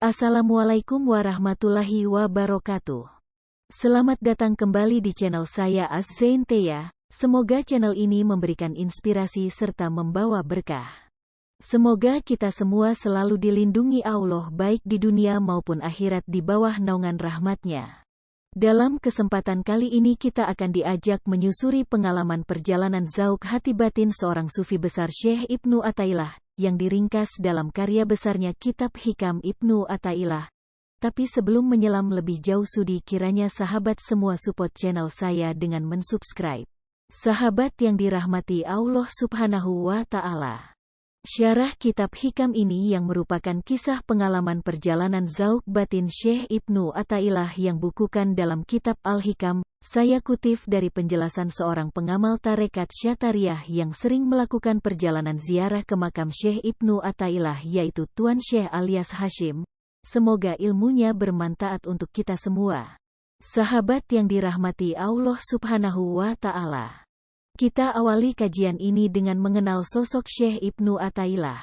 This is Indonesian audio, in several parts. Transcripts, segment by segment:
Assalamualaikum warahmatullahi wabarakatuh. Selamat datang kembali di channel saya Az-Zainteya. Semoga channel ini memberikan inspirasi serta membawa berkah. Semoga kita semua selalu dilindungi Allah baik di dunia maupun akhirat di bawah naungan rahmat-Nya. Dalam kesempatan kali ini kita akan diajak menyusuri pengalaman perjalanan Zauq hati batin seorang sufi besar Syekh Ibnu Athaillah, yang diringkas dalam karya besarnya Kitab Hikam Ibnu Athaillah. Tapi sebelum menyelam lebih jauh sudi kiranya sahabat semua support channel saya dengan mensubscribe. Sahabat yang dirahmati Allah Subhanahu wa Ta'ala. Syarah Kitab Hikam ini yang merupakan kisah pengalaman perjalanan Zauq batin Syekh Ibnu Athaillah yang bukukan dalam Kitab Al-Hikam. Saya kutip dari penjelasan seorang pengamal tarekat Syatariyah yang sering melakukan perjalanan ziarah ke makam Syekh Ibnu Athaillah, yaitu Tuan Syekh alias Hashim. Semoga ilmunya bermanfaat untuk kita semua. Sahabat yang dirahmati Allah Subhanahu wa Ta'ala. Kita awali kajian ini dengan mengenal sosok Syekh Ibnu Athaillah.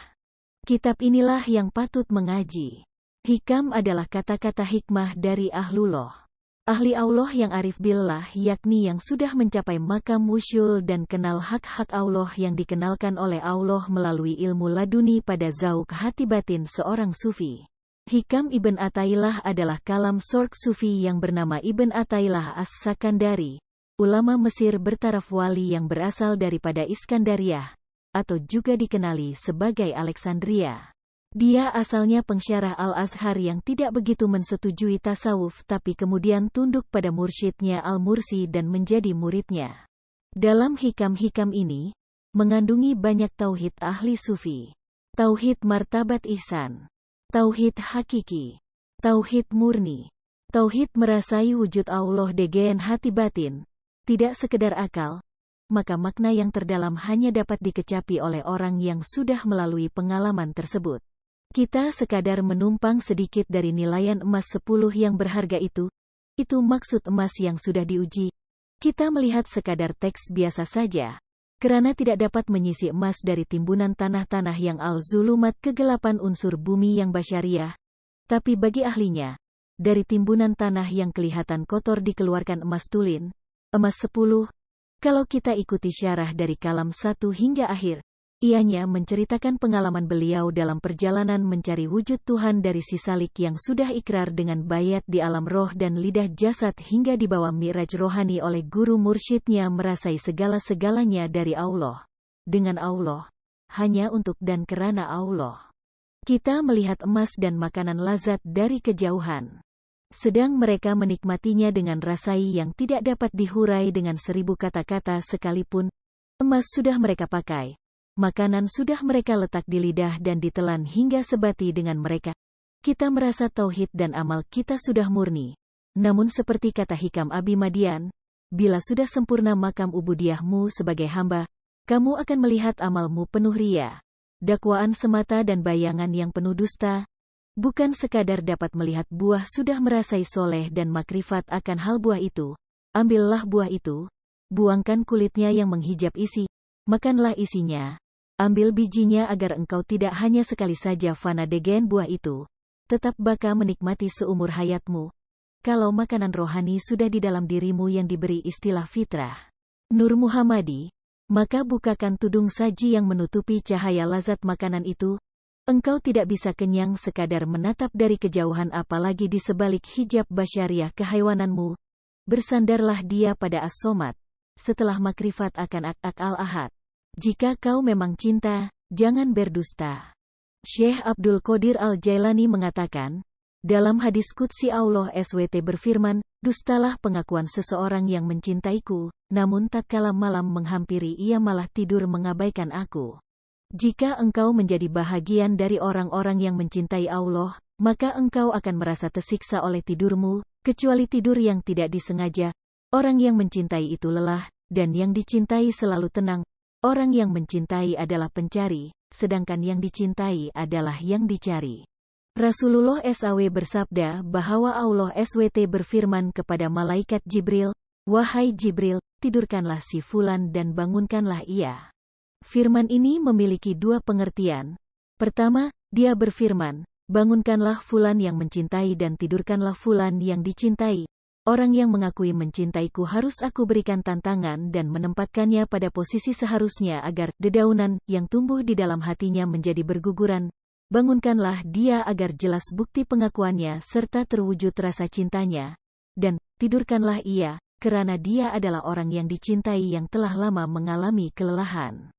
Kitab inilah yang patut mengaji. Hikam adalah kata-kata hikmah dari Ahlullah. Ahli Allah yang arif billah, yakni yang sudah mencapai makam wusyul dan kenal hak-hak Allah yang dikenalkan oleh Allah melalui ilmu laduni pada Zauq hati batin seorang sufi. Hikam Ibn Athaillah adalah kalam sorg sufi yang bernama Ibn Athaillah As-Sakandari, ulama Mesir bertaraf wali yang berasal daripada Iskandariah, atau juga dikenali sebagai Alexandria. Dia asalnya pengsyarah Al-Azhar yang tidak begitu mensetujui tasawuf tapi kemudian tunduk pada mursyidnya Al-Mursi dan menjadi muridnya. Dalam hikam-hikam ini, mengandungi banyak tauhid ahli sufi, tauhid martabat ihsan, tauhid hakiki, tauhid murni, tauhid merasai wujud Allah degen hati batin, tidak sekedar akal, maka makna yang terdalam hanya dapat dikecapi oleh orang yang sudah melalui pengalaman tersebut. Kita sekadar menumpang sedikit dari nilaian emas 10 yang berharga itu maksud emas yang sudah diuji. Kita melihat sekadar teks biasa saja, kerana tidak dapat menyisi emas dari timbunan tanah-tanah yang al-zulumat kegelapan unsur bumi yang basyariah. Tapi bagi ahlinya, dari timbunan tanah yang kelihatan kotor dikeluarkan emas tulin, emas 10. Kalau kita ikuti syarah dari kalam 1 hingga akhir, ianya menceritakan pengalaman beliau dalam perjalanan mencari wujud Tuhan dari si salik yang sudah ikrar dengan bayat di alam roh dan lidah jasad hingga dibawa mi'raj rohani oleh guru mursyidnya merasai segala-segalanya dari Allah, dengan Allah, hanya untuk dan kerana Allah. Kita melihat emas dan makanan lazat dari kejauhan. Sedang mereka menikmatinya dengan rasai yang tidak dapat dihurai dengan 1000 kata-kata sekalipun. Emas sudah mereka pakai. Makanan sudah mereka letak di lidah dan ditelan hingga sebati dengan mereka. Kita merasa tauhid dan amal kita sudah murni. Namun seperti kata Hikam Abi Madian, bila sudah sempurna makam ubudiyahmu sebagai hamba, kamu akan melihat amalmu penuh ria, dakwaan semata dan bayangan yang penuh dusta. Bukan sekadar dapat melihat buah sudah merasai soleh dan makrifat akan hal buah itu. Ambillah buah itu, buangkan kulitnya yang menghijab isi, makanlah isinya. Ambil bijinya agar engkau tidak hanya sekali saja fana degen buah itu, tetap baka menikmati seumur hayatmu. Kalau makanan rohani sudah di dalam dirimu yang diberi istilah fitrah, Nur Muhammadi, maka bukakan tudung saji yang menutupi cahaya lazat makanan itu. Engkau tidak bisa kenyang sekadar menatap dari kejauhan apalagi di sebalik hijab basyariah kehaywananmu. Bersandarlah dia pada as-somad, setelah makrifat akan ak al-ahad. Jika kau memang cinta, jangan berdusta. Syekh Abdul Qadir Al-Jailani mengatakan, dalam hadis qudsi Allah SWT berfirman, dustalah pengakuan seseorang yang mencintaiku, namun tatkala malam menghampiri ia malah tidur mengabaikan aku. Jika engkau menjadi bahagian dari orang-orang yang mencintai Allah, maka engkau akan merasa tersiksa oleh tidurmu, kecuali tidur yang tidak disengaja. Orang yang mencintai itu lelah, dan yang dicintai selalu tenang. Orang yang mencintai adalah pencari, sedangkan yang dicintai adalah yang dicari. Rasulullah SAW bersabda bahwa Allah SWT berfirman kepada malaikat Jibril, "Wahai Jibril, tidurkanlah si fulan dan bangunkanlah ia." Firman ini memiliki dua pengertian. Pertama, dia berfirman, bangunkanlah fulan yang mencintai dan tidurkanlah fulan yang dicintai. Orang yang mengakui mencintaiku harus aku berikan tantangan dan menempatkannya pada posisi seharusnya agar dedaunan yang tumbuh di dalam hatinya menjadi berguguran. Bangunkanlah dia agar jelas bukti pengakuannya serta terwujud rasa cintanya. Dan tidurkanlah ia, karena dia adalah orang yang dicintai yang telah lama mengalami kelelahan.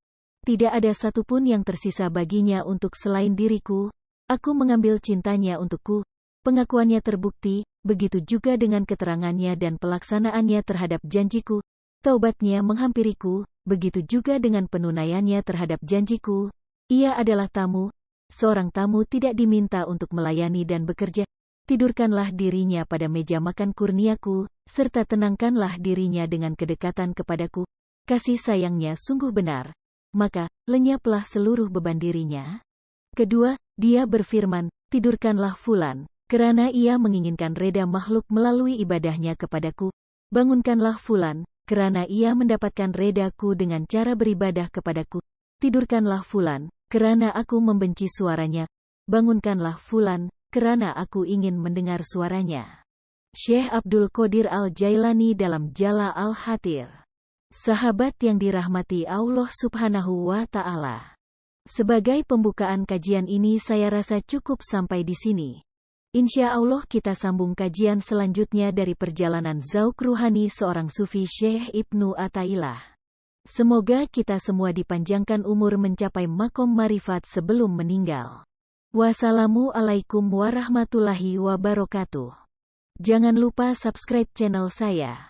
Tidak ada satupun yang tersisa baginya untuk selain diriku. Aku mengambil cintanya untukku. Pengakuannya terbukti, begitu juga dengan keterangannya dan pelaksanaannya terhadap janjiku. Taubatnya menghampiriku, begitu juga dengan penunaiannya terhadap janjiku. Ia adalah tamu. Seorang tamu tidak diminta untuk melayani dan bekerja. Tidurkanlah dirinya pada meja makan kurniaku, serta tenangkanlah dirinya dengan kedekatan kepadaku. Kasih sayangnya sungguh benar. Maka, lenyaplah seluruh beban dirinya. Kedua, dia berfirman, tidurkanlah fulan, karena ia menginginkan reda makhluk melalui ibadahnya kepadaku. Bangunkanlah fulan, karena ia mendapatkan redaku dengan cara beribadah kepadaku. Tidurkanlah fulan, karena aku membenci suaranya. Bangunkanlah fulan, karena aku ingin mendengar suaranya. Syekh Abdul Qadir Al-Jailani dalam Jala Al-Hatir. Sahabat yang dirahmati Allah Subhanahu wa Ta'ala. Sebagai pembukaan kajian ini saya rasa cukup sampai di sini. Insya Allah kita sambung kajian selanjutnya dari perjalanan Zauk Ruhani seorang Sufi Syekh Ibnu Athaillah. Semoga kita semua dipanjangkan umur mencapai makom marifat sebelum meninggal. Wassalamualaikum warahmatullahi wabarakatuh. Jangan lupa subscribe channel saya.